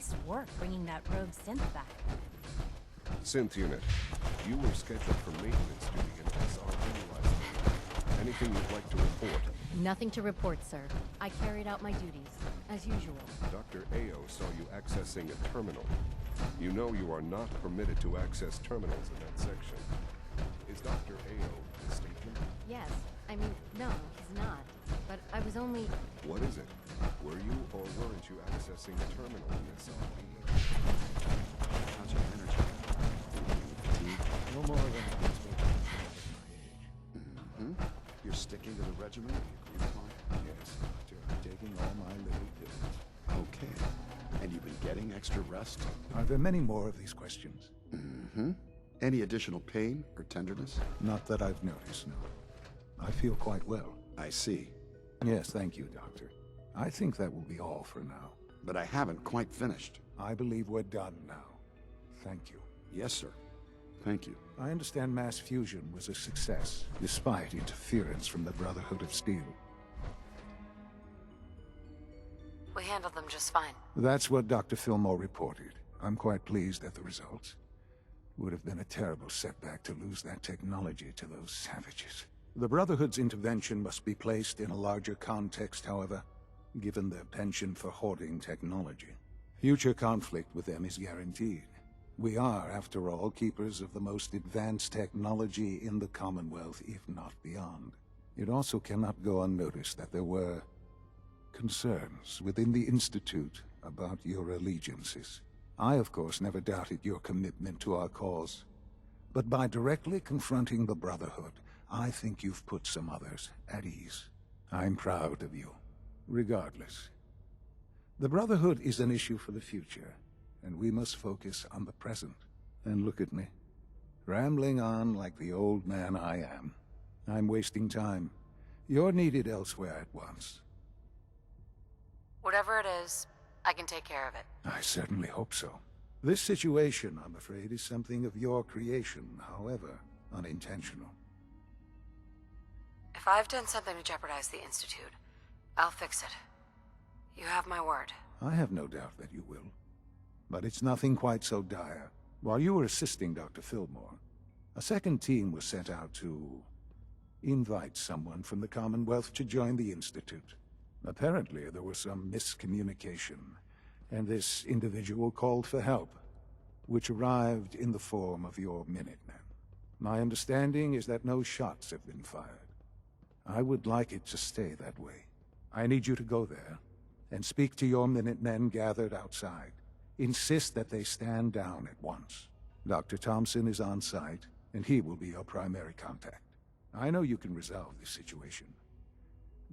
Nice work bringing that rogue synth back. Synth unit, you were scheduled for maintenance duty in SRU last night. Anything you'd like to report? Nothing to report, sir. I carried out my duties, as usual. Dr. Ao saw you accessing a terminal. You know you are not permitted to access terminals in that section. Is Dr. Ao mistaken? Yes. I mean, no, he's not. But I was only... What is it? Were you or weren't you accessing a terminal in SRB? How's your energy? No more than I was making at my age. You're sticking to the regimen you agreed upon? Yes, Doctor. I'm taking all my little pills. Okay. And you've been getting extra rest? Are there many more of these questions? Any additional pain or tenderness? Not that I've noticed, no. I feel quite well. I see. Yes, thank you, Doctor. I think that will be all for now. But I haven't quite finished. I believe we're done now. Thank you. Yes, sir. Thank you. I understand mass fusion was a success, despite interference from the Brotherhood of Steel. We handled them just fine. That's what Dr. Fillmore reported. I'm quite pleased at the results. Would have been a terrible setback to lose that technology to those savages. The Brotherhood's intervention must be placed in a larger context, however, given their penchant for hoarding technology. Future conflict with them is guaranteed. We are, after all, keepers of the most advanced technology in the Commonwealth, if not beyond. It also cannot go unnoticed that there were concerns within the Institute about your allegiances. I, of course, never doubted your commitment to our cause. But by directly confronting the Brotherhood, I think you've put some others at ease. I'm proud of you. Regardless, the Brotherhood is an issue for the future, and we must focus on the present. And look at me, rambling on like the old man I am. I'm wasting time. You're needed elsewhere at once. Whatever it is, I can take care of it. I certainly hope so. This situation, I'm afraid, is something of your creation, however unintentional. If I've done something to jeopardize the Institute, I'll fix it. You have my word. I have no doubt that you will. But it's nothing quite so dire. While you were assisting Dr. Fillmore, a second team was sent out to invite someone from the Commonwealth to join the Institute. Apparently, there was some miscommunication, and this individual called for help, which arrived in the form of your Minutemen. My understanding is that no shots have been fired. I would like it to stay that way. I need you to go there and speak to your Minutemen gathered outside. Insist that they stand down at once. Dr. Thompson is on site, and he will be your primary contact. I know you can resolve this situation,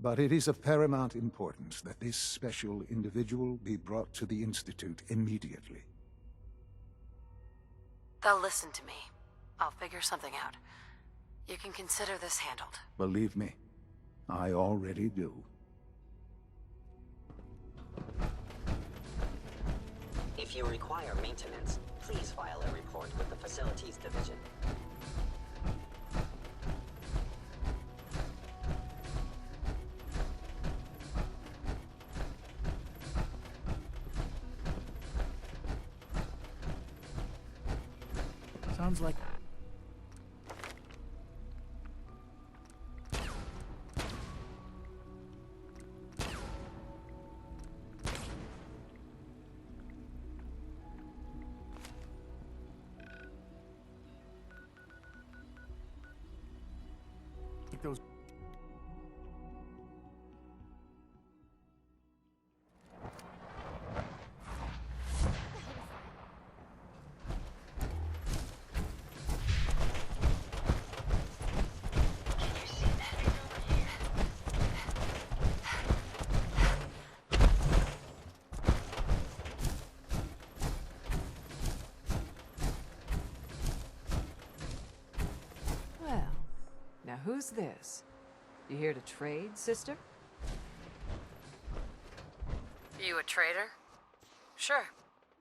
but it is of paramount importance that this special individual be brought to the Institute immediately. They'll listen to me. I'll figure something out. You can consider this handled. Believe me, I already do. If you require maintenance, please file a report with the Facilities Division. Sounds like... those... Well, now who's this? You here to trade, sister? You a trader? Sure.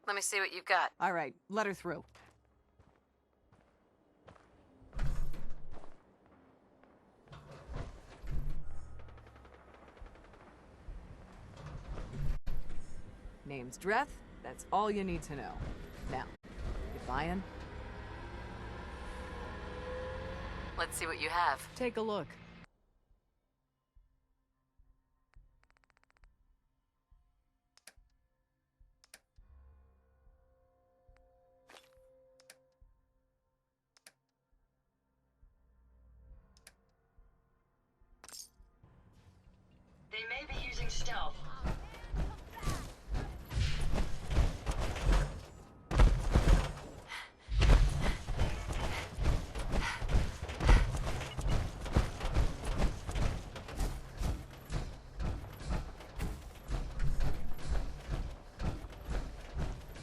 Let me see what you've got. All right, let her through. Name's Dreth, That's all you need to know. Now, you buying? Let's see what you have. Take a look. They may be using stealth.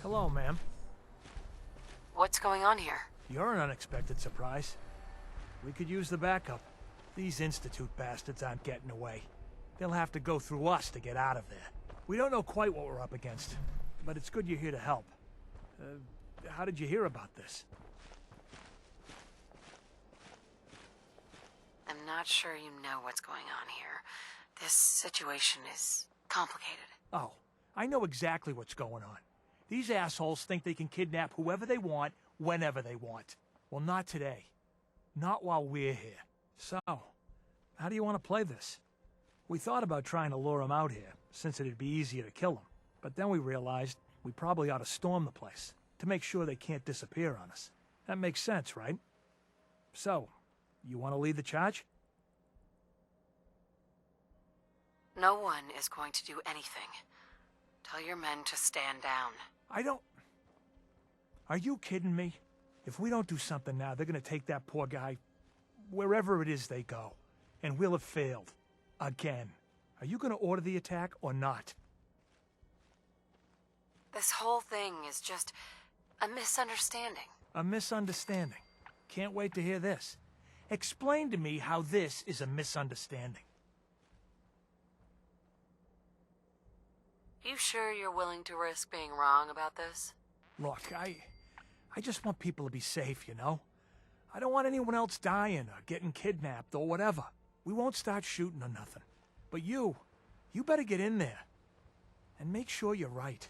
Hello, ma'am. What's going on here? You're an unexpected surprise. We could use the backup. These Institute bastards aren't getting away. They'll have to go through us to get out of there. We don't know quite what we're up against, but it's good you're here to help. How did you hear about this? I'm not sure you know what's going on here. This situation is complicated. Oh, I know exactly what's going on. These assholes think they can kidnap whoever they want, whenever they want. Well, not today. Not while we're here. So, how do you want to play this? We thought about trying to lure them out here, since it'd be easier to kill them. But then we realized we probably ought to storm the place, to make sure they can't disappear on us. That makes sense, right? So, you want to lead the charge? No one is going to do anything. Tell your men to stand down. Are you kidding me? If we don't do something now, they're gonna take that poor guy wherever it is they go. And we'll have failed. Again. Are you gonna order the attack or not? This whole thing is just a misunderstanding. A misunderstanding. Can't wait to hear this. Explain to me how this is a misunderstanding. You sure you're willing to risk being wrong about this? Look, I just want people to be safe, you know? I don't want anyone else dying or getting kidnapped or whatever. We won't start shooting or nothing. But you better get in there. And make sure you're right.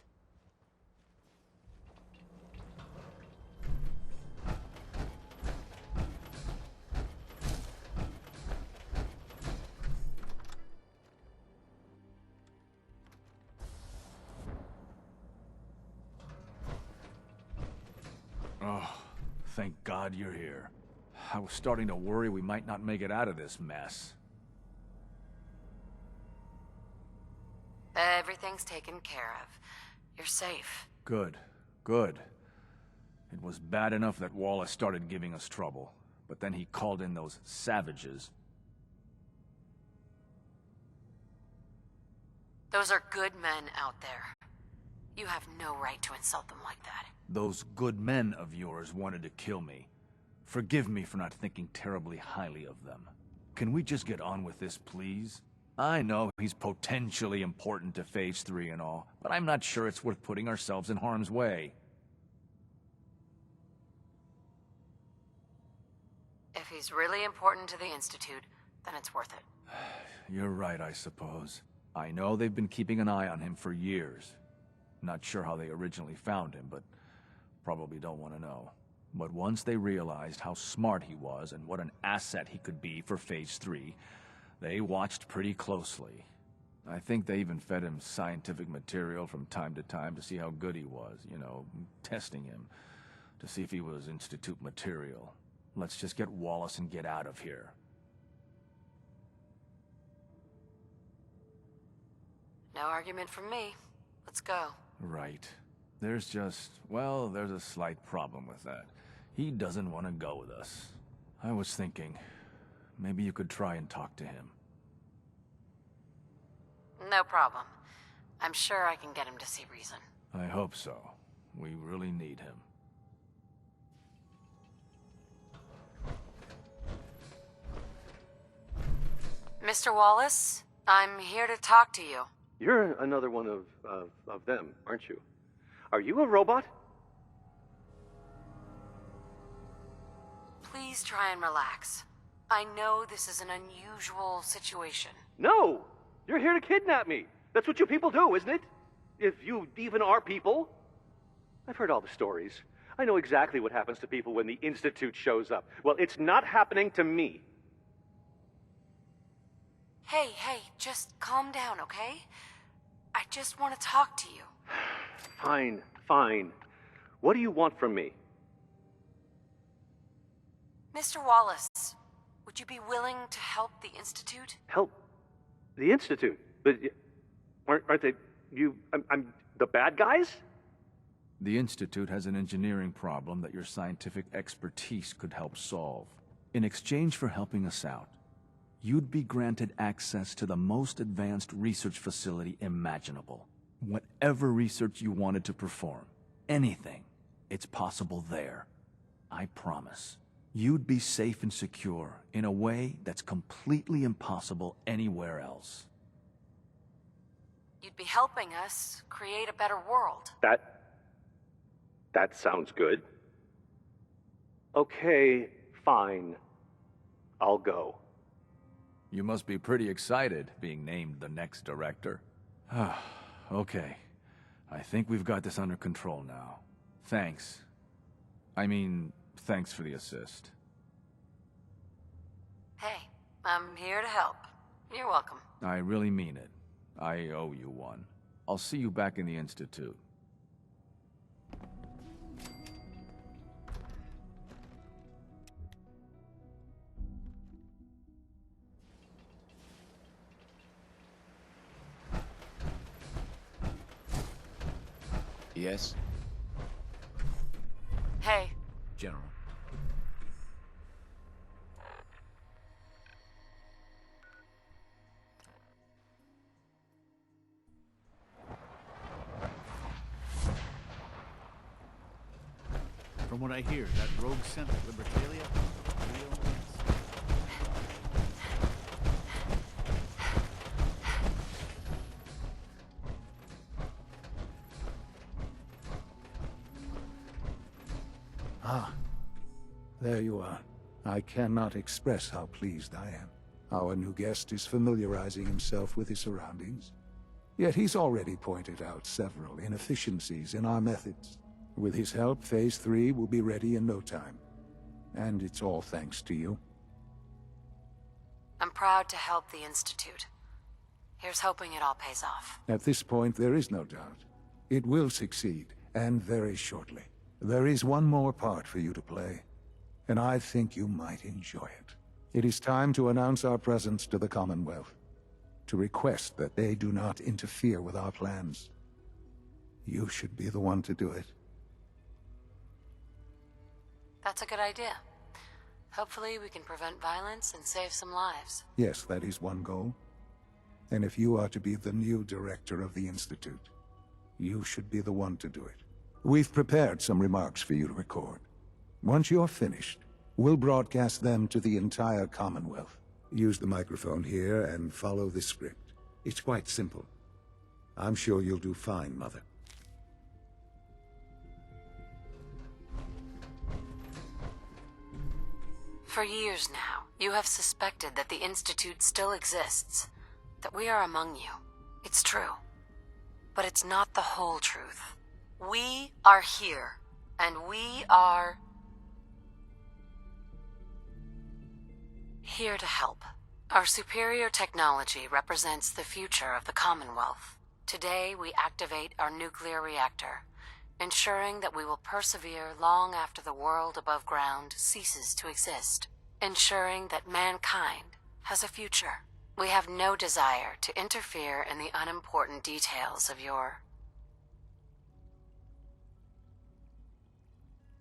Oh, thank God you're here. I was starting to worry we might not make it out of this mess. Everything's taken care of. You're safe. Good, good. It was bad enough that Wallace started giving us trouble, but then he called in those savages. Those are good men out there. You have no right to insult them like that. Those good men of yours wanted to kill me. Forgive me for not thinking terribly highly of them. Can we just get on with this, please? I know he's potentially important to Phase 3 and all, but I'm not sure it's worth putting ourselves in harm's way. If he's really important to the Institute, then it's worth it. You're right, I suppose. I know they've been keeping an eye on him for years. Not sure how they originally found him, but probably don't want to know. But once they realized how smart he was and what an asset he could be for Phase 3, they watched pretty closely. I think they even fed him scientific material from time to time to see how good he was, you know, testing him, to see if he was Institute material. Let's just get Wallace and get out of here. No argument from me. Let's go. Right. There's just, well, there's a slight problem with that. He doesn't want to go with us. I was thinking, maybe you could try and talk to him. No problem. I'm sure I can get him to see reason. I hope so. We really need him. Mr. Wallace, I'm here to talk to you. You're another one of them, aren't you? Are you a robot? Please try and relax. I know this is an unusual situation. No! You're here to kidnap me. That's what you people do, isn't it? If you even are people. I've heard all the stories. I know exactly what happens to people when the Institute shows up. Well, it's not happening to me. Hey, just calm down, okay? I just want to talk to you. Fine, fine. What do you want from me? Mr. Wallace, would you be willing to help the Institute? Help? The Institute? But aren't they... I'm the bad guys? The Institute has an engineering problem that your scientific expertise could help solve. In exchange for helping us out, you'd be granted access to the most advanced research facility imaginable. Whatever research you wanted to perform, anything, it's possible there. I promise. You'd be safe and secure in a way that's completely impossible anywhere else. You'd be helping us create a better world. That sounds good. Okay, fine. I'll go. You must be pretty excited being named the next director. Okay. I think we've got this under control now. Thanks. I mean, thanks for the assist. Hey, I'm here to help. You're welcome. I really mean it. I owe you one. I'll see you back in the Institute. Yes? Hey. General. From what I hear, that rogue synth at Libertalia, a real mess. There you are. I cannot express how pleased I am. Our new guest is familiarizing himself with his surroundings. Yet he's already pointed out several inefficiencies in our methods. With his help, Phase 3 will be ready in no time. And it's all thanks to you. I'm proud to help the Institute. Here's hoping it all pays off. At this point, there is no doubt. It will succeed, and very shortly. There is one more part for you to play, and I think you might enjoy it. It is time to announce our presence to the Commonwealth, to request that they do not interfere with our plans. You should be the one to do it. That's a good idea. Hopefully we can prevent violence and save some lives. Yes, that is one goal. And if you are to be the new director of the Institute, you should be the one to do it. We've prepared some remarks for you to record. Once you're finished, we'll broadcast them to the entire Commonwealth. Use the microphone here and follow the script. It's quite simple. I'm sure you'll do fine, Mother. For years now, you have suspected that the Institute still exists, that we are among you. It's true. But it's not the whole truth. We are here, and we are here to help. Our superior technology represents the future of the Commonwealth. Today, we activate our nuclear reactor, ensuring that we will persevere long after the world above ground ceases to exist, ensuring that mankind has a future. We have no desire to interfere in the unimportant details of your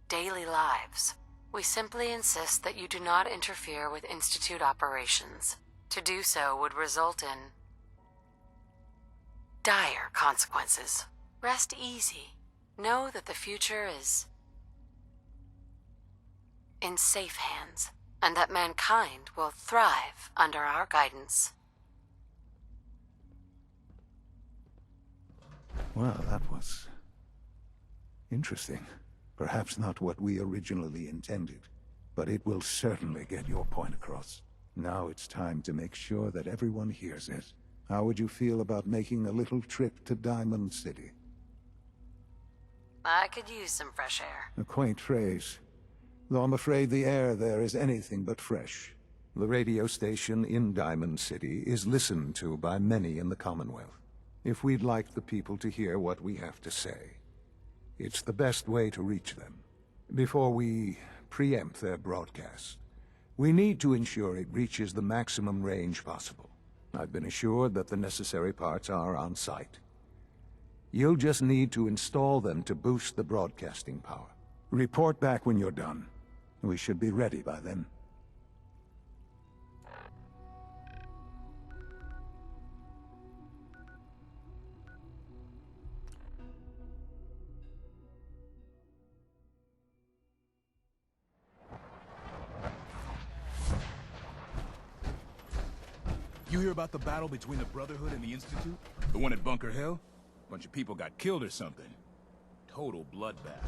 daily lives. We simply insist that you do not interfere with Institute operations. To do so would result in dire consequences. Rest easy. Know that the future is in safe hands, and that mankind will thrive under our guidance. Well, that was interesting. Perhaps not what we originally intended, but it will certainly get your point across. Now it's time to make sure that everyone hears it. How would you feel about making a little trip to Diamond City? I could use some fresh air. A quaint phrase, though I'm afraid the air there is anything but fresh. The radio station in Diamond City is listened to by many in the Commonwealth. If we'd like the people to hear what we have to say, it's the best way to reach them. Before we preempt their broadcast, we need to ensure it reaches the maximum range possible. I've been assured that the necessary parts are on site. You'll just need to install them to boost the broadcasting power. Report back when you're done. We should be ready by then. You hear about the battle between the Brotherhood and the Institute? The one at Bunker Hill? Bunch of people got killed or something. Total bloodbath.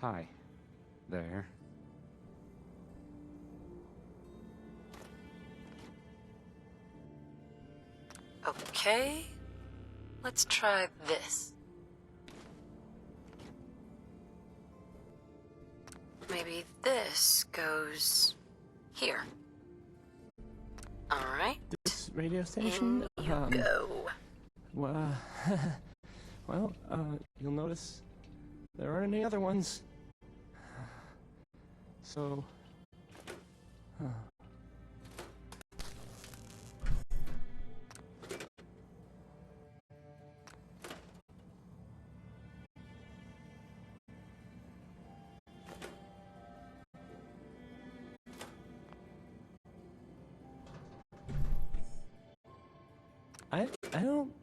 Hi. There. Okay, let's try this. Maybe this goes here. All right. This radio station? In you go. Well, you'll notice there aren't any other ones. So...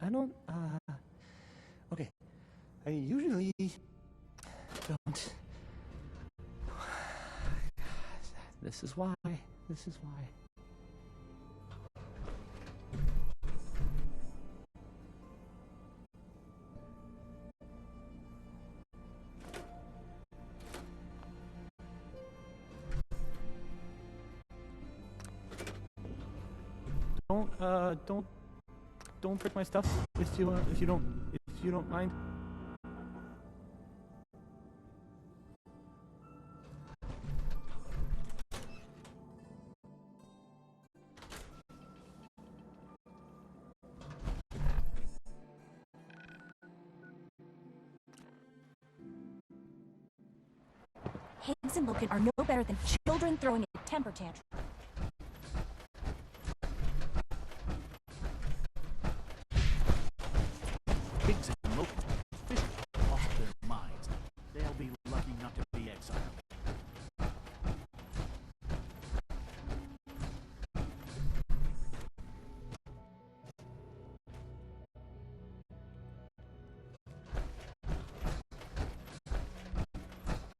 I don't, okay. I usually don't. This is why. Don't break my stuff if you don't mind. Higgs and Logan are no better than children throwing a temper tantrum. Higgs and Logan officially lost their minds. They'll be lucky not to be exiled.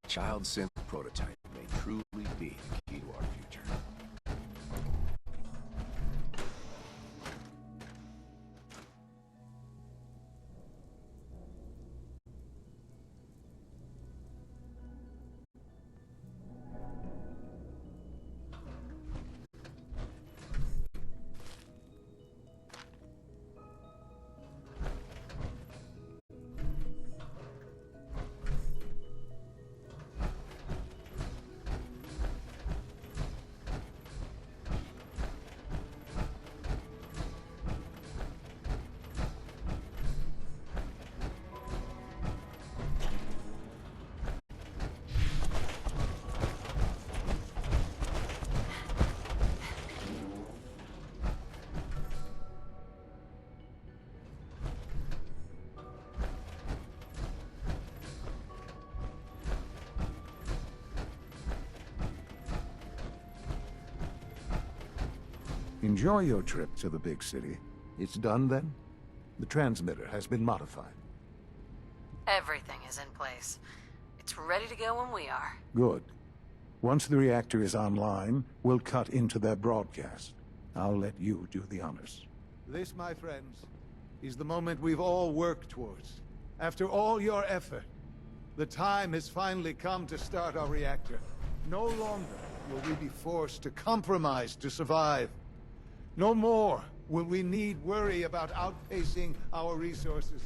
Child synth prototype may truly be the key to our future. Enjoy your trip to the big city. It's done then? The transmitter has been modified. Everything is in place. It's ready to go when we are. Good. Once the reactor is online, we'll cut into their broadcast. I'll let you do the honors. This, my friends, is the moment we've all worked towards. After all your effort, the time has finally come to start our reactor. No longer will we be forced to compromise to survive. No more will we need worry about outpacing our resources.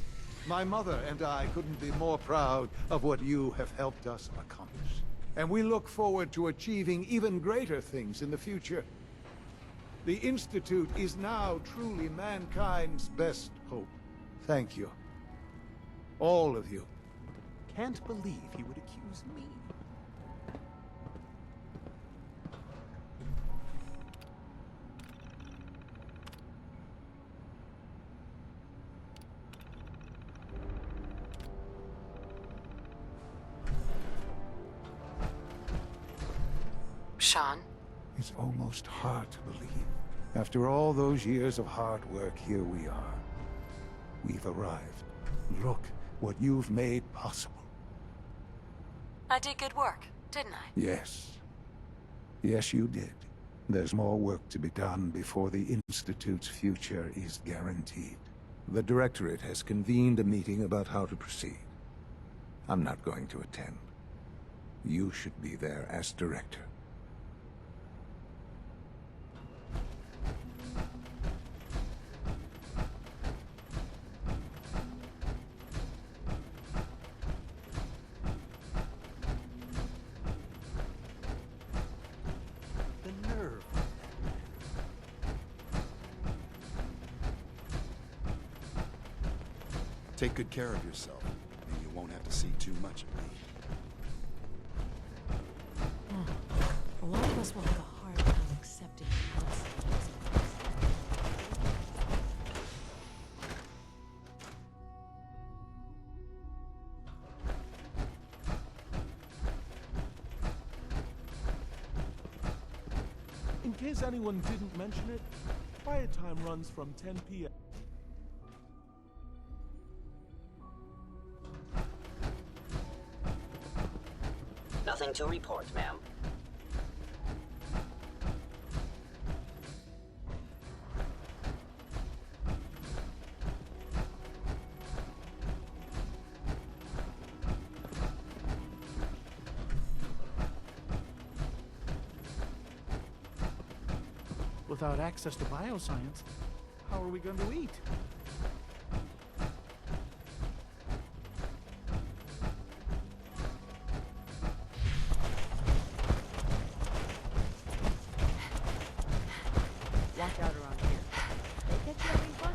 My mother and I couldn't be more proud of what you have helped us accomplish. And we look forward to achieving even greater things in the future. The Institute is now truly mankind's best hope. Thank you. All of you. Can't believe he would accuse me. Sean? It's almost hard to believe. After all those years of hard work, here we are. We've arrived. Look what you've made possible. I did good work, didn't I? Yes. Yes, you did. There's more work to be done before the Institute's future is guaranteed. The Directorate has convened a meeting about how to proceed. I'm not going to attend. You should be there as Director. Take good care of yourself, and you won't have to see too much of me. A lot of us will have a hard time accepting consequences. In case anyone didn't mention it, quiet time runs from 10 p.m. Nothing to report, ma'am. Without access to bioscience, how are we going to eat? Watch out around here. They get you having fun,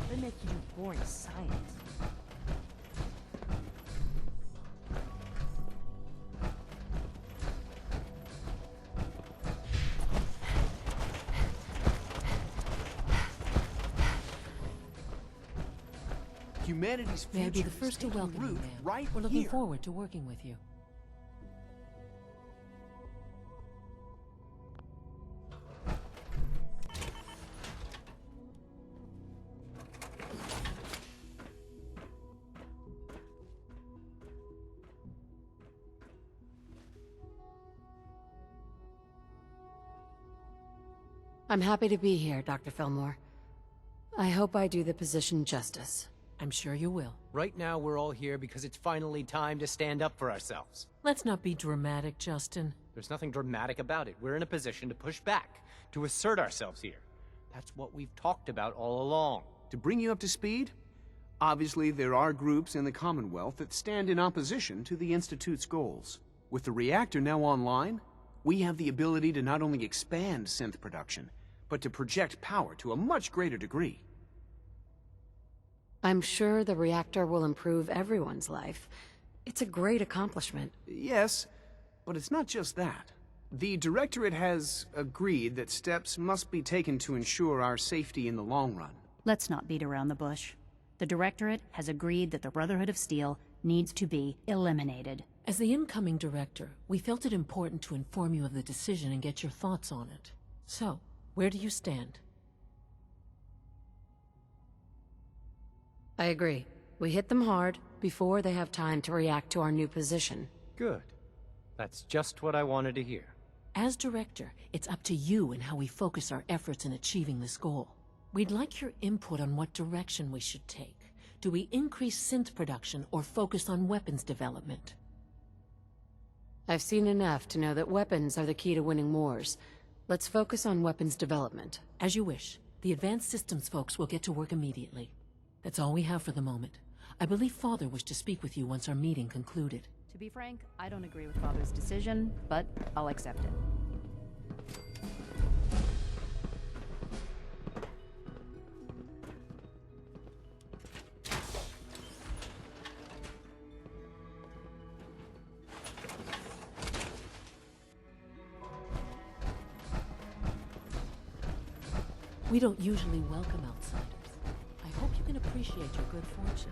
they make you do boring science. Humanity's May I be future the first to is taking welcome you, root ma'am. right We're looking here. forward to working with you. I'm happy to be here, Dr. Fillmore. I hope I do the position justice. I'm sure you will. Right now, we're all here because it's finally time to stand up for ourselves. Let's not be dramatic, Justin. There's nothing dramatic about it. We're in a position to push back, to assert ourselves here. That's what we've talked about all along. To bring you up to speed, obviously there are groups in the Commonwealth that stand in opposition to the Institute's goals. With the reactor now online, we have the ability to not only expand synth production, but to project power to a much greater degree. I'm sure the reactor will improve everyone's life. It's a great accomplishment. Yes, but it's not just that. The Directorate has agreed that steps must be taken to ensure our safety in the long run. Let's not beat around the bush. The Directorate has agreed that the Brotherhood of Steel needs to be eliminated. As the incoming director, we felt it important to inform you of the decision and get your thoughts on it. So, where do you stand? I agree. We hit them hard before they have time to react to our new position. Good. That's just what I wanted to hear. As director, it's up to you and how we focus our efforts in achieving this goal. We'd like your input on what direction we should take. Do we increase synth production or focus on weapons development? I've seen enough to know that weapons are the key to winning wars. Let's focus on weapons development. As you wish. The advanced systems folks will get to work immediately. That's all we have for the moment. I believe Father wished to speak with you once our meeting concluded. To be frank, I don't agree with Father's decision, but I'll accept it. We don't usually welcome outsiders. I hope you can appreciate your good fortune.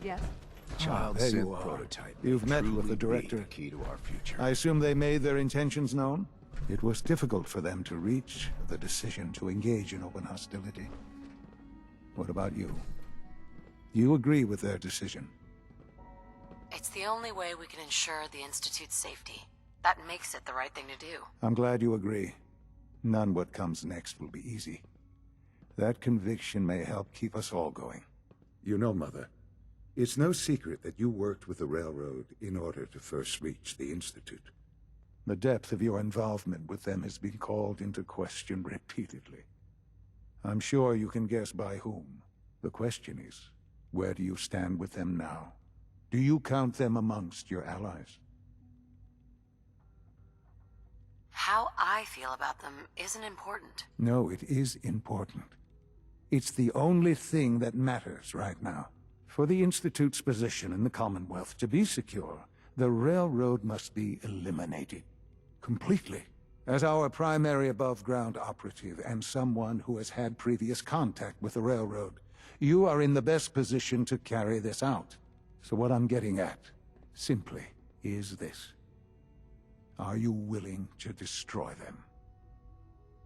Yes? Child there you synth are. prototype. You've met with Truly the be director. the key to our future. I assume they made their intentions known? It was difficult for them to reach the decision to engage in open hostility. What about you? You agree with their decision? It's the only way we can ensure the Institute's safety. That makes it the right thing to do. I'm glad you agree. None what comes next will be easy. That conviction may help keep us all going. You know, Mother, it's no secret that you worked with the Railroad in order to first reach the Institute. The depth of your involvement with them has been called into question repeatedly. I'm sure you can guess by whom. The question is, where do you stand with them now? Do you count them amongst your allies? How I feel about them isn't important. No, it is important. It's the only thing that matters right now. For the Institute's position in the Commonwealth to be secure, the Railroad must be eliminated. Completely. As our primary above-ground operative and someone who has had previous contact with the Railroad, you are in the best position to carry this out. So what I'm getting at, simply, is this. Are you willing to destroy them?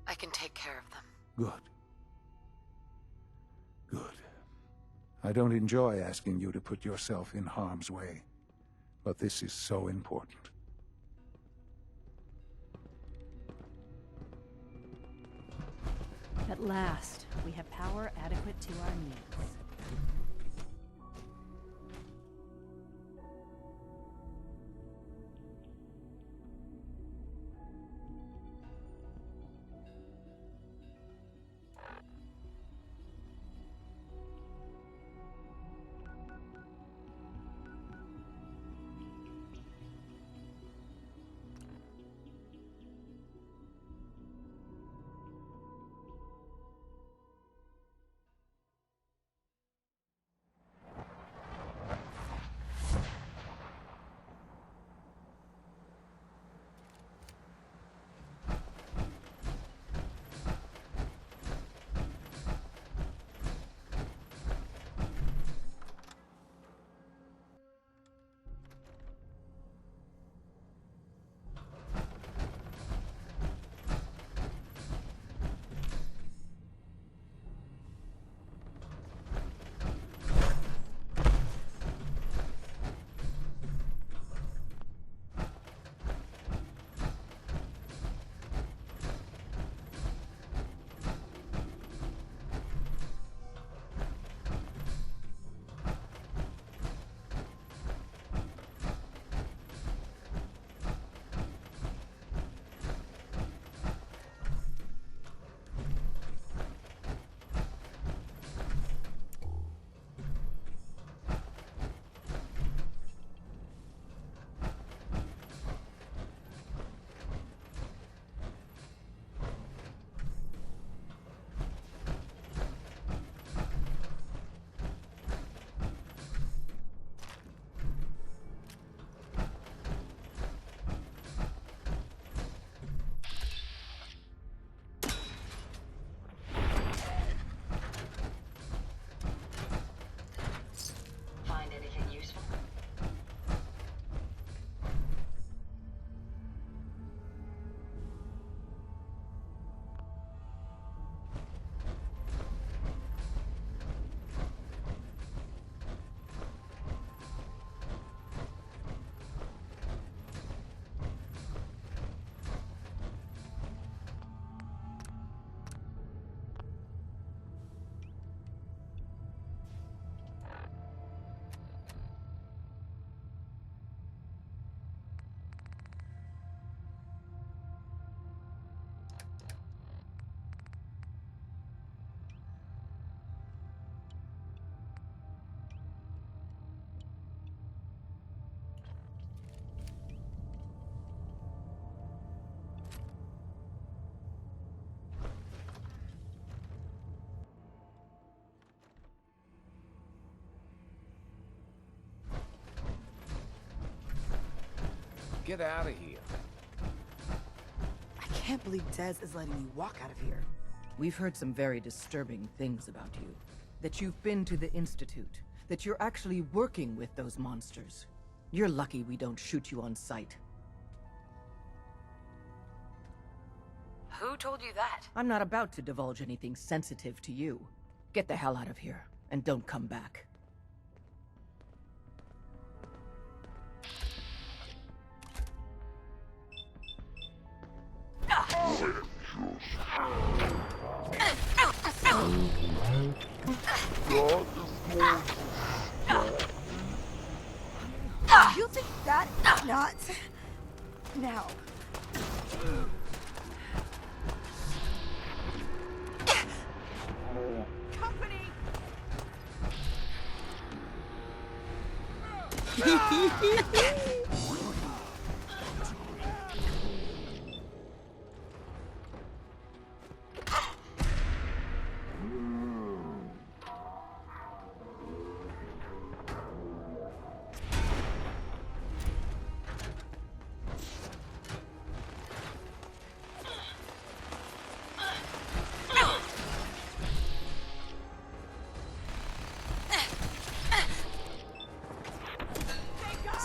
I can take care of them. Good. Good. I don't enjoy asking you to put yourself in harm's way, but this is so important. At last, we have power adequate to our needs. get out of here. I can't believe Dez is letting you walk out of here. We've heard some very disturbing things about you. That you've been to the Institute. That you're actually working with those monsters. You're lucky we don't shoot you on sight. Who told you that? I'm not about to divulge anything sensitive to you. Get the hell out of here, and don't come back. You think that is not? Now. Company!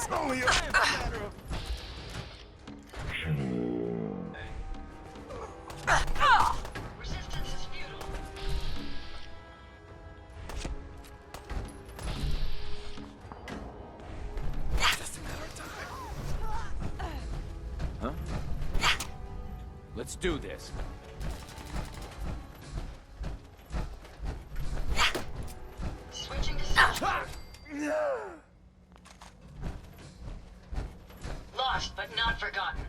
Only a matter of... Resistance is futile. Just a matter of time. Huh? Let's do this. Switching to synth. Lost but not forgotten.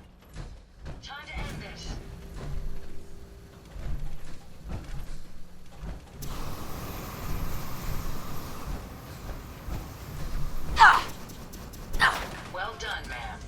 Time to end this. Well done, man.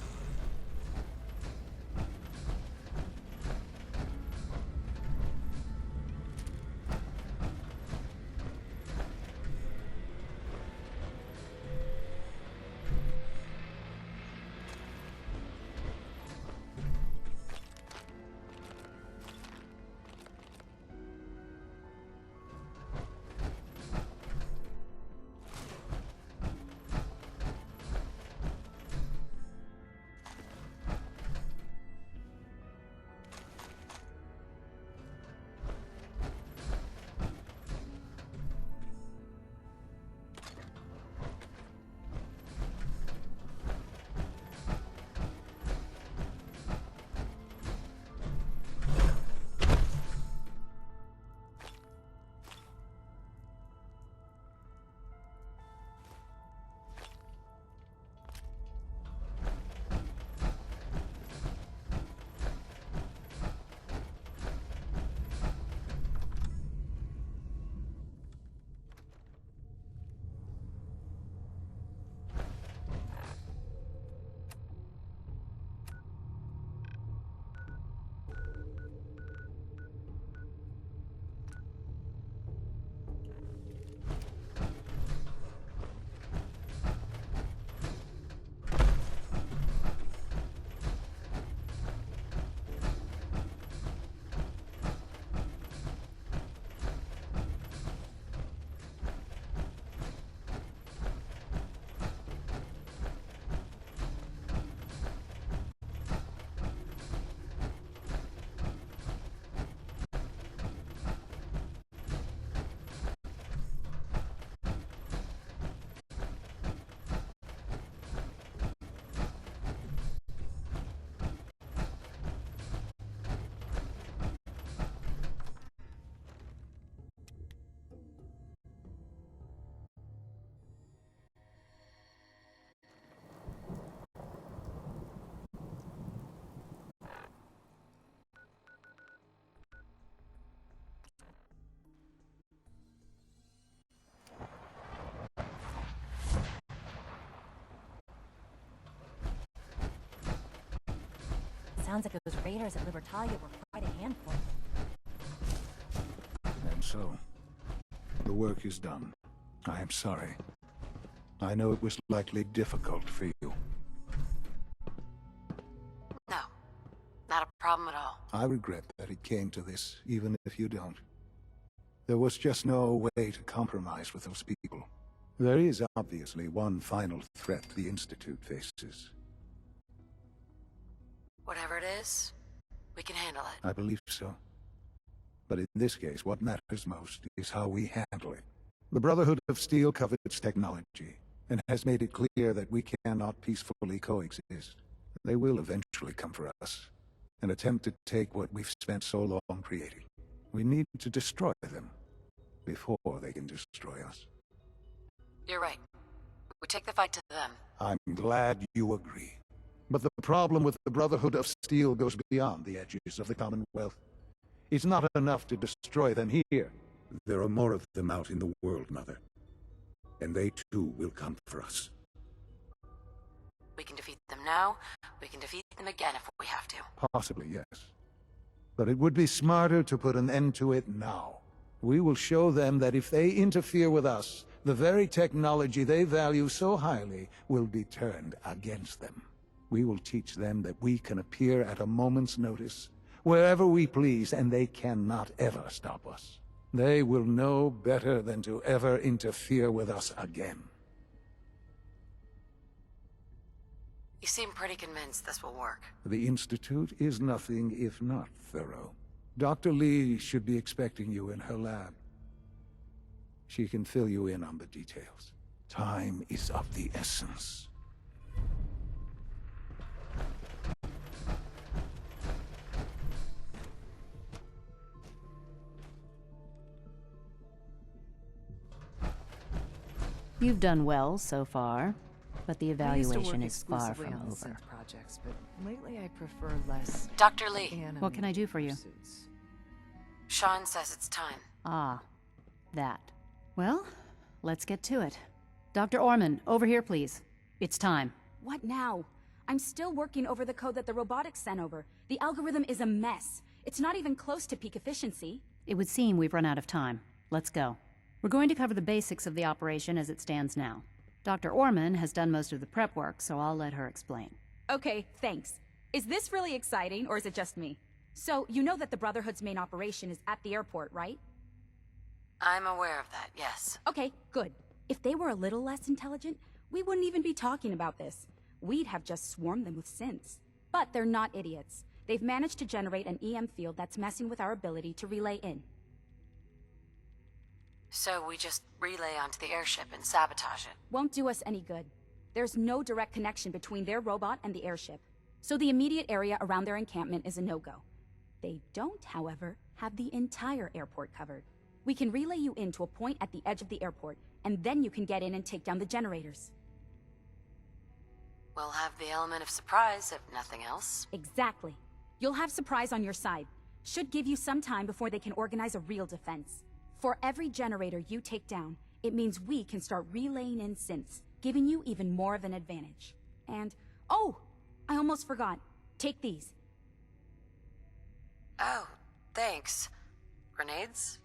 Sounds like those raiders at Libertalia were quite a handful. And so, the work is done. I am sorry. I know it was likely difficult for you. Not a problem at all. I regret that it came to this, even if you don't. There was just no way to compromise with those people. There is obviously one final threat the Institute faces. Whatever it is, we can handle it. I believe so. But in this case, what matters most is how we handle it. The Brotherhood of Steel covets technology, and has made it clear that we cannot peacefully coexist. They will eventually come for us, and attempt to take what we've spent so long creating. We need to destroy them, before they can destroy us. You're right. We take the fight to them. I'm glad you agree. But the problem with the Brotherhood of Steel goes beyond the edges of the Commonwealth. It's not enough to destroy them here. There are more of them out in the world, Mother. And they too will come for us. We can defeat them now. We can defeat them again if we have to. Possibly, yes. But it would be smarter to put an end to it now. We will show them that if they interfere with us, the very technology they value so highly will be turned against them. We will teach them that we can appear at a moment's notice, wherever we please, and they cannot ever stop us. They will know better than to ever interfere with us again. You seem pretty convinced this will work. The Institute is nothing if not thorough. Dr. Lee should be expecting you in her lab. She can fill you in on the details. Time is of the essence. You've done well so far, but the I used to evaluation work is far exclusively from on the over. synth projects, but lately I prefer less. Dr. Lee. What can I do for you? pursuits. Sean says it's time. Ah, that. Well, let's get to it. Dr. Orman, over here, please. It's time. What now? I'm still working over the code that the robotics sent over. The algorithm is a mess. It's not even close to peak efficiency. It would seem we've run out of time. Let's go. We're going to cover the basics of the operation as it stands now. Dr. Orman has done most of the prep work, so I'll let her explain. Okay, thanks. Is this really exciting, or is it just me? So, you know that the Brotherhood's main operation is at the airport, right? I'm aware of that, yes. Okay, good. If they were a little less intelligent, we wouldn't even be talking about this. We'd have just swarmed them with synths. But they're not idiots. They've managed to generate an EM field that's messing with our ability to relay in. So we just relay onto the airship and sabotage it. Won't do us any good. There's no direct connection between their robot and the airship, so the immediate area around their encampment is a no-go. They don't, however, have the entire airport covered. We can relay you in to a point at the edge of the airport, and then you can get in and take down the generators. We'll have the element of surprise, if nothing else. Exactly. You'll have surprise on your side. Should give you some time before they can organize a real defense. For every generator you take down, it means we can start relaying in synths, giving you even more of an advantage. And, oh, I almost forgot. Take these. Oh, thanks. Grenades?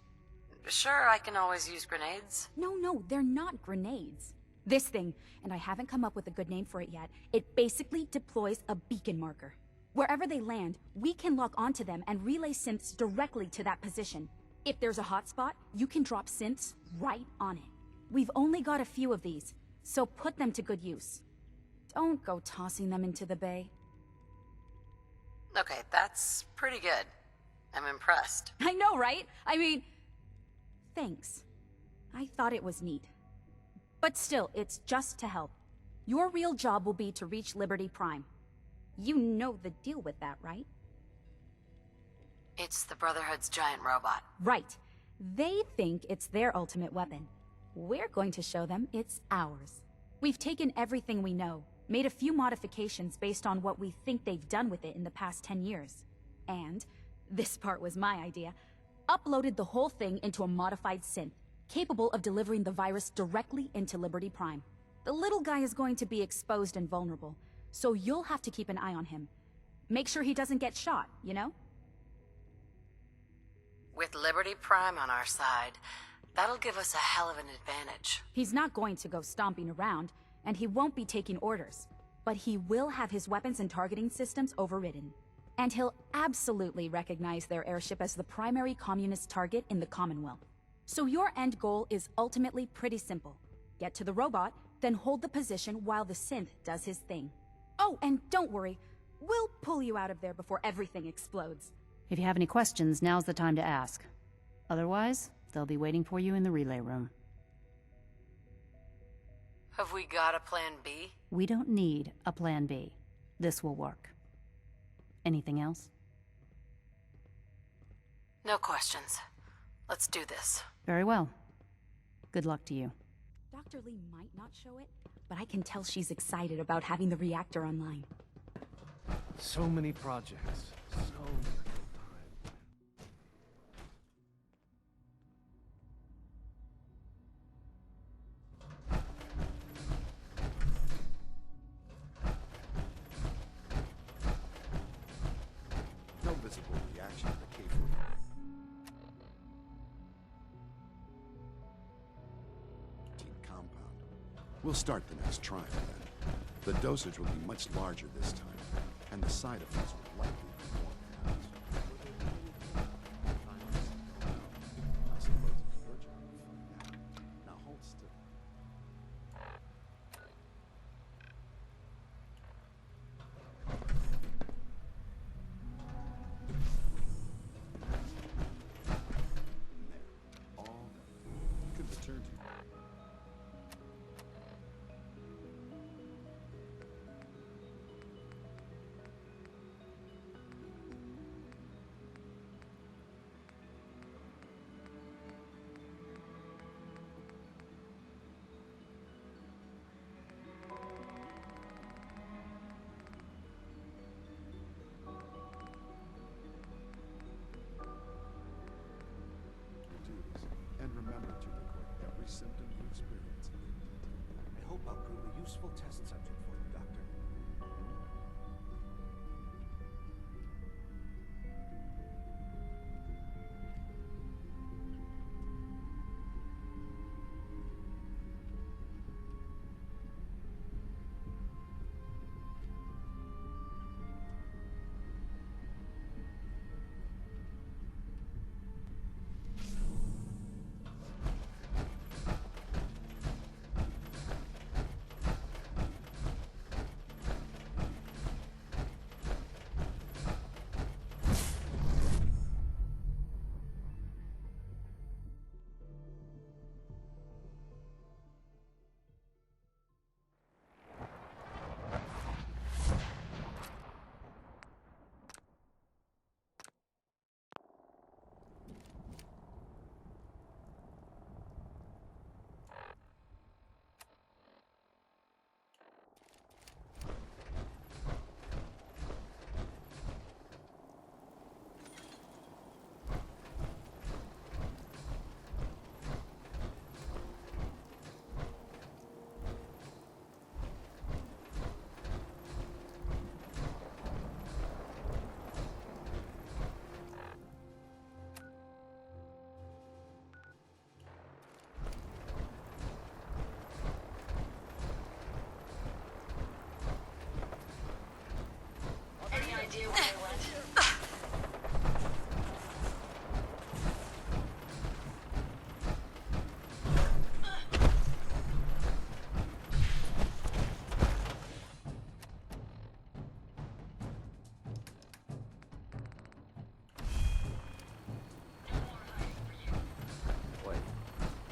Sure, I can always use grenades. No, they're not grenades. This thing, and I haven't come up with a good name for it yet, it basically deploys a beacon marker. Wherever they land, we can lock onto them and relay synths directly to that position. If there's a hotspot, you can drop synths right on it. We've only got a few of these, so put them to good use. Don't go tossing them into the bay. Okay, that's pretty good. I'm impressed. I know, right? I mean, thanks. I thought it was neat. But still, it's just to help. Your real job will be to reach Liberty Prime. You know the deal with that, right? It's the Brotherhood's giant robot. Right. They think it's their ultimate weapon. We're going to show them it's ours. We've taken everything we know, made a few modifications based on what we think they've done with it in the past 10 years. And, this part was my idea, uploaded the whole thing into a modified synth, capable of delivering the virus directly into Liberty Prime. The little guy is going to be exposed and vulnerable, so you'll have to keep an eye on him. Make sure he doesn't get shot, you know? With Liberty Prime on our side, that'll give us a hell of an advantage. He's not going to go stomping around, and he won't be taking orders. But he will have his weapons and targeting systems overridden. And he'll absolutely recognize their airship as the primary communist target in the Commonwealth. So your end goal is ultimately pretty simple. Get to the robot, then hold the position while the synth does his thing. Oh, and don't worry, we'll pull you out of there before everything explodes. If you have any questions, now's the time to ask. Otherwise, they'll be waiting for you in the relay room. Have we got a plan B? We don't need a plan B. This will work. Anything else? No questions. Let's do this. Very well. Good luck to you. Dr. Lee might not show it, but I can tell she's excited about having the reactor online. So many projects. So No visible reaction to the K-40. Compound. We'll start the next trial then. The dosage will be much larger this time, and the side effects will likely be more pronounced. I suppose it's your job to find out. Now hold still. All done. Could return to you. And remember to record every symptom you experience. I hope I'll prove a useful test subject for you, Doctor.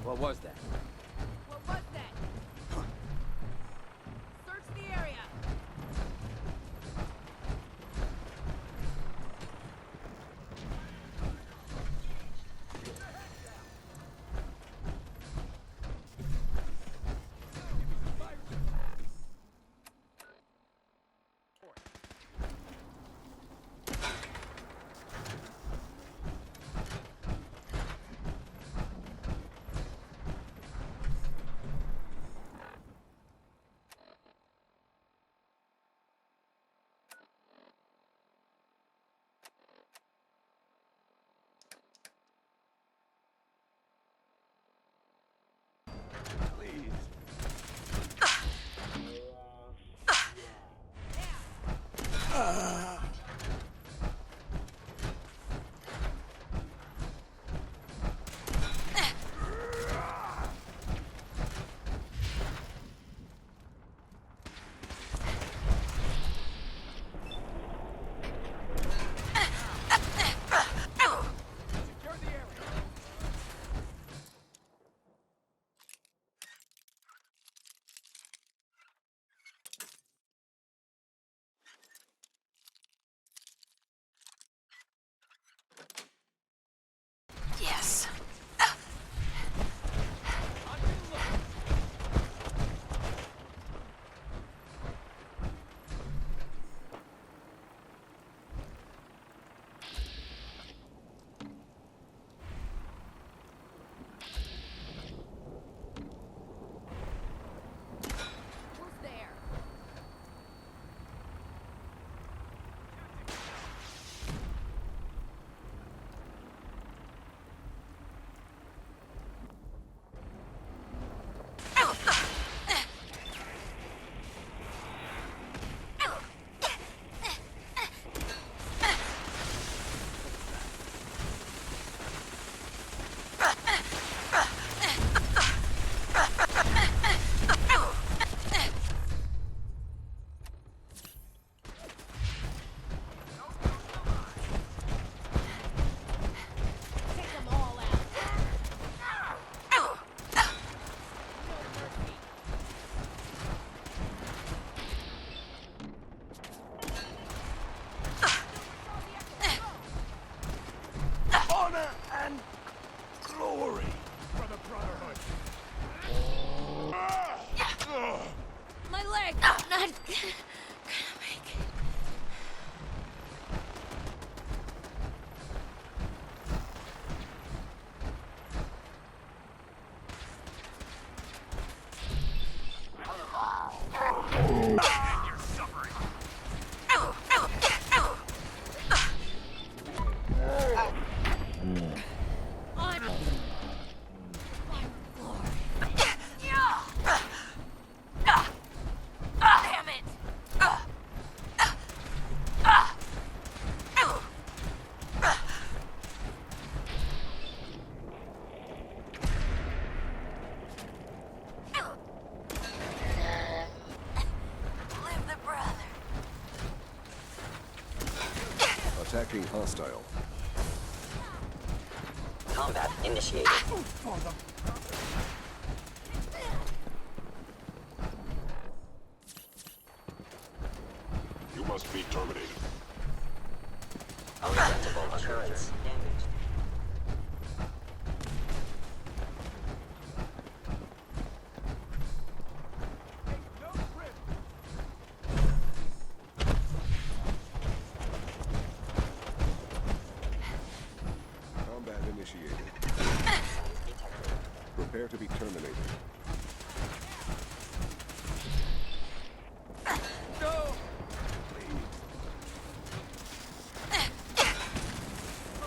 What was that? What was that? Search the area. Attacking hostile. Combat initiated. You must be terminated. Unpreventable occurrence. Damage. Combat initiated. Prepare to be terminated.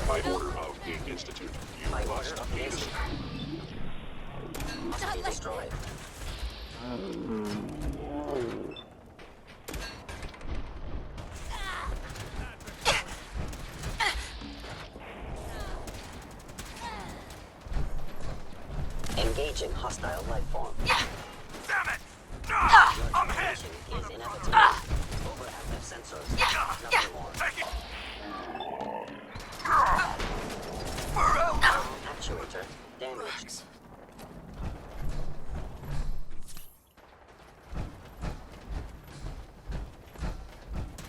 By order of the Institute, you must be destroyed. Must be destroyed. Engaging hostile life form. Damn it! I'm hit! Is inevitable. Overactive sensors. Nothing more. Actuator damaged.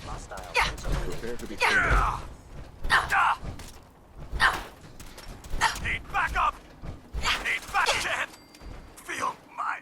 Hostile sensor. Prepare to be terminated. Need backup! Need back jet! Feel my...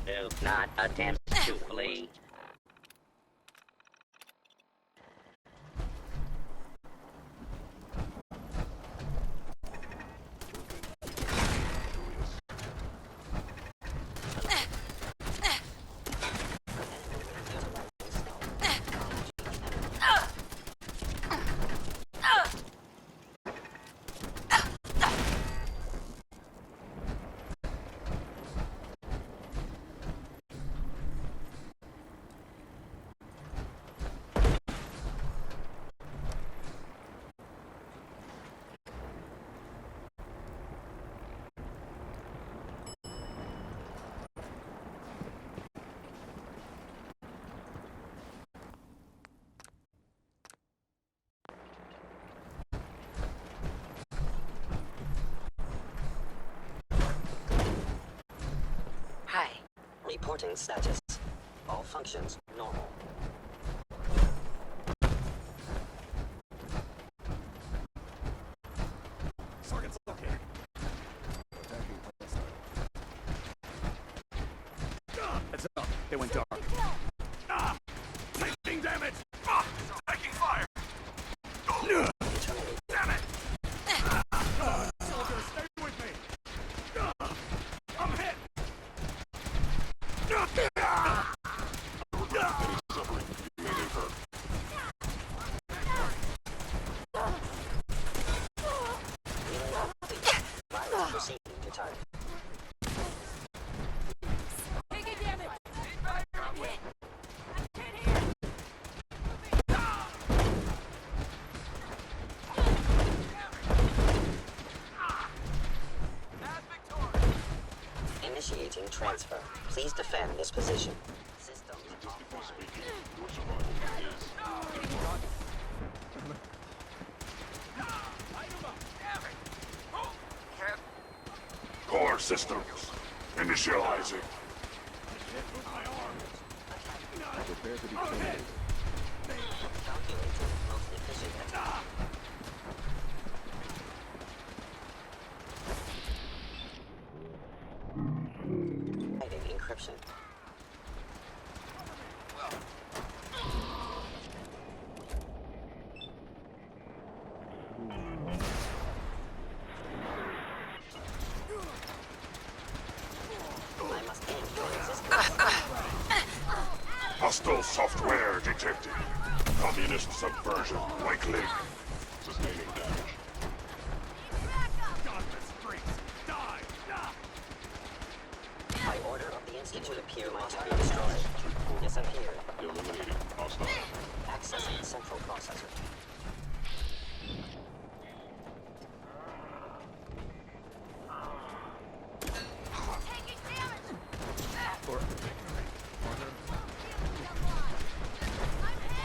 Do not attempt to flee. Hi. Reporting status. All functions normal. Circuit's okay. Attacking hostile. Heads up. They went dark. Taking damage! Taking fire! Damn it! Soldier, stay with me! I'm hit! Proceed to target. Taking damage! I'm hit! I can't hear! Initiating transfer. Please defend this position. Systems Core systems. Initializing. Prepare to be terminated. calculating most efficient attack. Hiding encryption. I must end your existence. Hostile software detected. Communist subversion likely. Sustaining damage. By order of the Institute, appear must be destroyed. Disappear. Eliminating hostile. Accessing central processor.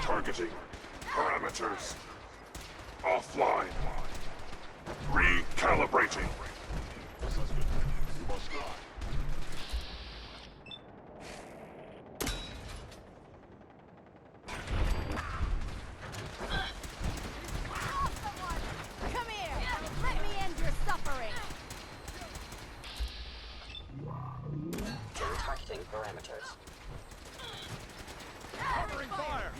Targeting. Parameters. Offline. Recalibrating. Assessment. You must die. Come here! Let me end your suffering! Targeting parameters. Covering fire!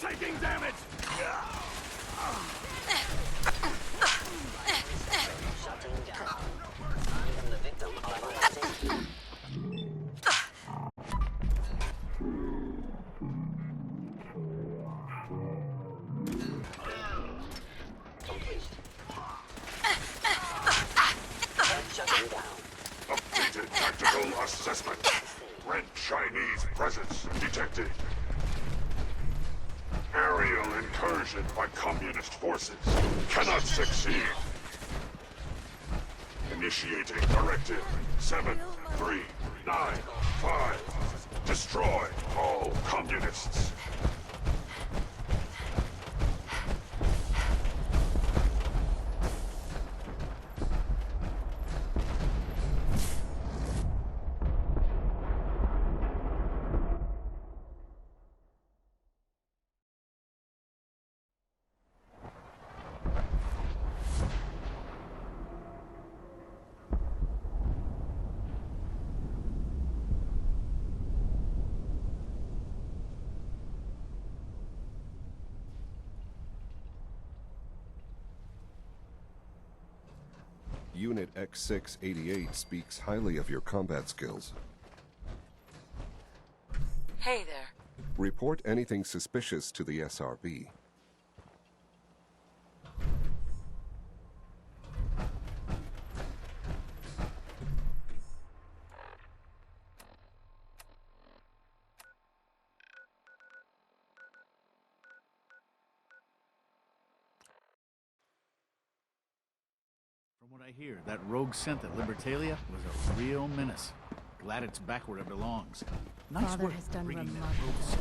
Taking damage! Shutting down. I am the victim of my safety. Complete. Shutting down. Updated tactical assessment. Red Chinese presence detected. Aerial incursion by communist forces cannot succeed. Initiating directive 7395. Destroy all communists. Unit X688 speaks highly of your combat skills. Hey there. Report anything suspicious to the SRB. From what I hear, that rogue synth at Libertalia was a real menace. Glad it's back where it belongs. Nice Father work has done bringing that remarkable rogue synth.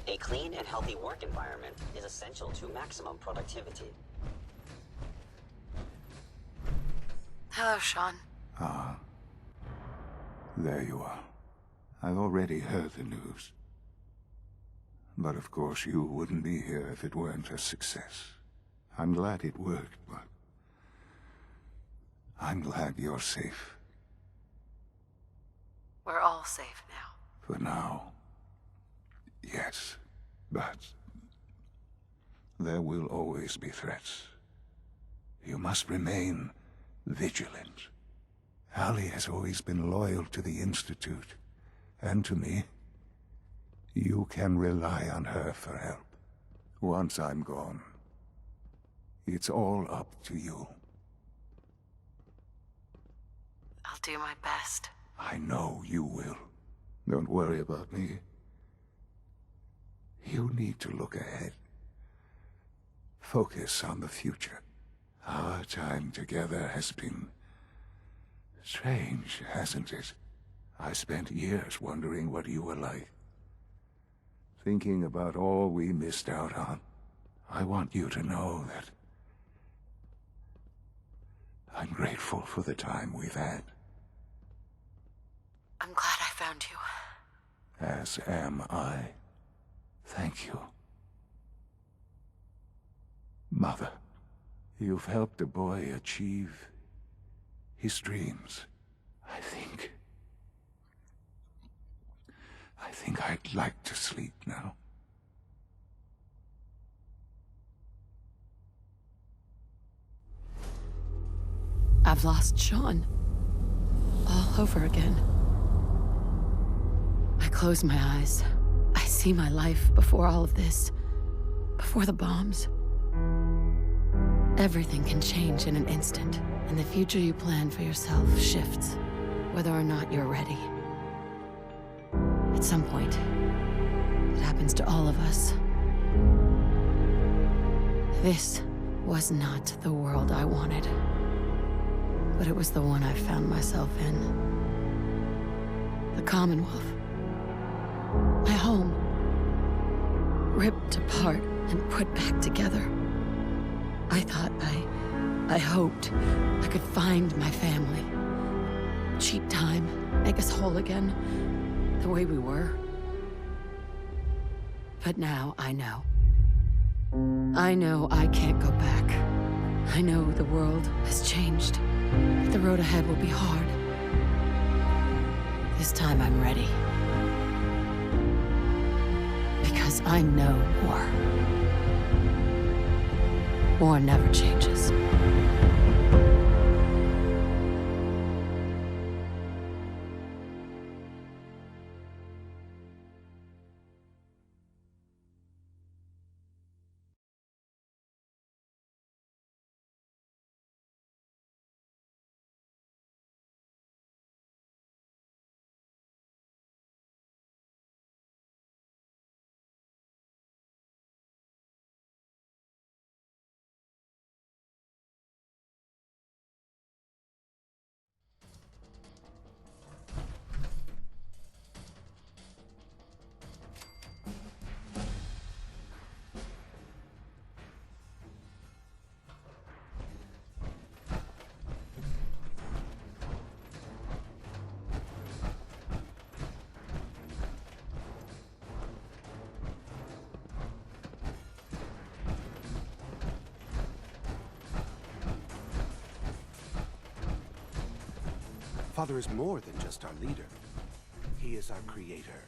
A clean and healthy work environment is essential to maximum productivity. Hello, Sean. Ah. There you are. I've already heard the news. But of course you wouldn't be here if it weren't a success. I'm glad it worked, but I'm glad you're safe. We're all safe now. For now. Yes, but there will always be threats. You must remain vigilant. Allie has always been loyal to the Institute, and to me. You can rely on her for help. Once I'm gone, it's all up to you. I'll do my best. I know you will. Don't worry about me. You need to look ahead. Focus on the future. Our time together has been strange, hasn't it? I spent years wondering what you were like. Thinking about all we missed out on. I want you to know that I'm grateful for the time we've had. I'm glad I found you. As am I. Thank you. Mother, You've helped a boy achieve his dreams. I think I'd like to sleep now. I've lost Sean. All over again. I close my eyes. I see my life before all of this. Before the bombs. Everything can change in an instant, and the future you plan for yourself shifts, whether or not you're ready. At some point, it happens to all of us. This was not the world I wanted, but it was the one I found myself in. The Commonwealth. My home. Ripped apart and put back together. I thought I hoped I could find my family. Cheat time, make us whole again, the way we were. But now I know. I know I can't go back. I know the world has changed. The road ahead will be hard. This time I'm ready. Because I know war. War never changes. Father is more than just our leader. He is our creator.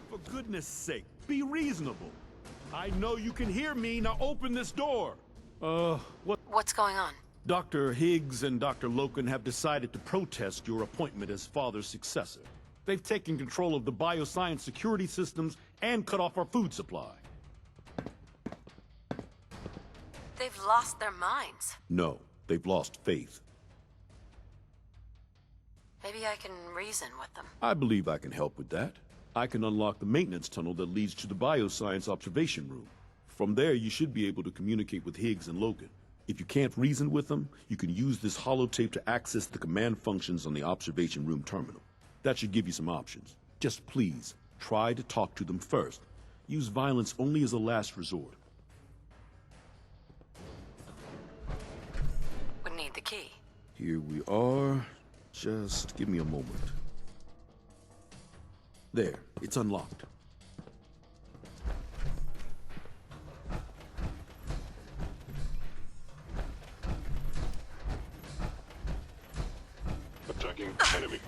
For goodness sake, be reasonable. I know you can hear me. Now open this door. What's going on? Dr. Higgs and Dr. Loken have decided to protest your appointment as Father's successor. They've taken control of the bioscience security systems and cut off our food supply. They've lost their minds. No, they've lost faith. Maybe I can reason with them. I believe I can help with that. I can unlock the maintenance tunnel that leads to the bioscience observation room. From there, you should be able to communicate with Higgs and Logan. If you can't reason with them, you can use this holotape to access the command functions on the observation room terminal. That should give you some options. Just please, try to talk to them first. Use violence only as a last resort. Would need the key. Here we are. Just give me a moment. There, it's unlocked. Attacking enemy.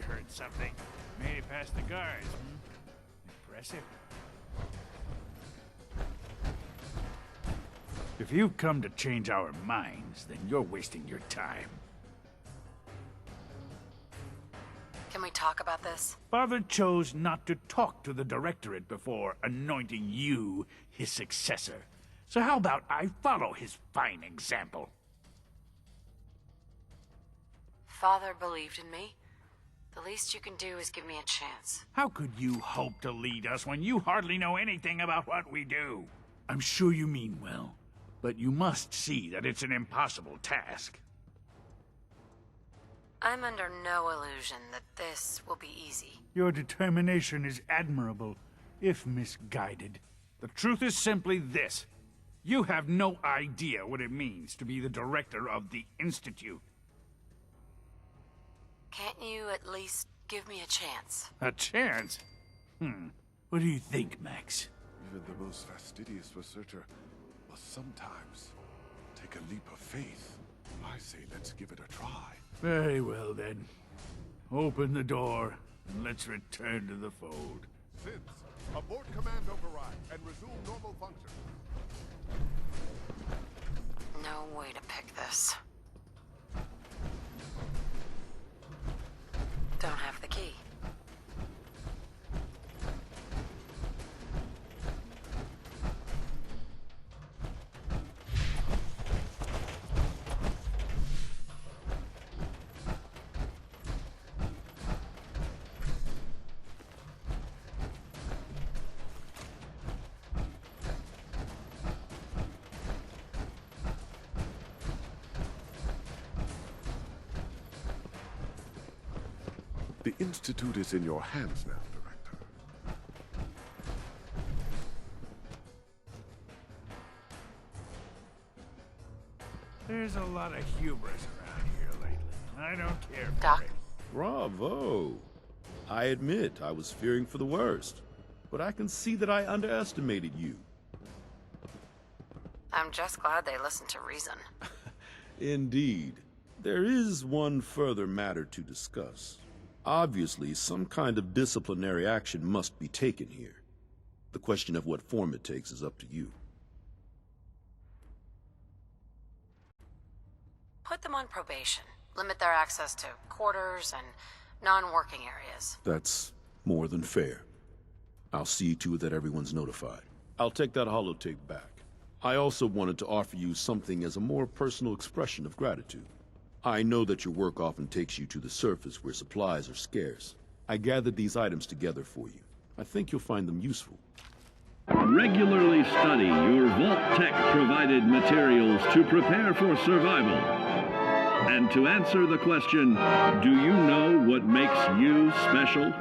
I heard something. Made it past the guards, Impressive. If you've come to change our minds, then you're wasting your time. Can we talk about this? Father chose not to talk to the Directorate before anointing you his successor. So how about I follow his fine example? Father believed in me. The least you can do is give me a chance. How could you hope to lead us when you hardly know anything about what we do? I'm sure you mean well, but you must see that it's an impossible task. I'm under no illusion that this will be easy. Your determination is admirable, if misguided. The truth is simply this. You have no idea what it means to be the director of the Institute. Can't you at least give me a chance? A chance? What do you think, Max? Even the most fastidious researcher must sometimes take a leap of faith. I say let's give it a try. Very well, then. Open the door, and let's return to the fold. Synths, abort command override and resume normal function. No way to pick this. Don't have the key. The Institute is in your hands now, Director. There's a lot of hubris around here lately. I don't care for Doc? it. Bravo. I admit I was fearing for the worst, but I can see that I underestimated you. I'm just glad they listened to reason. Indeed. There is one further matter to discuss. Obviously, some kind of disciplinary action must be taken here. The question of what form it takes is up to you. Put them on probation. Limit their access to quarters and non-working areas. That's more than fair. I'll see to it that everyone's notified. I'll take that holotape back. I also wanted to offer you something as a more personal expression of gratitude. I know that your work often takes you to the surface where supplies are scarce. I gathered these items together for you. I think you'll find them useful. Regularly study your Vault-Tec-provided materials to prepare for survival. And to answer the question, do you know what makes you special?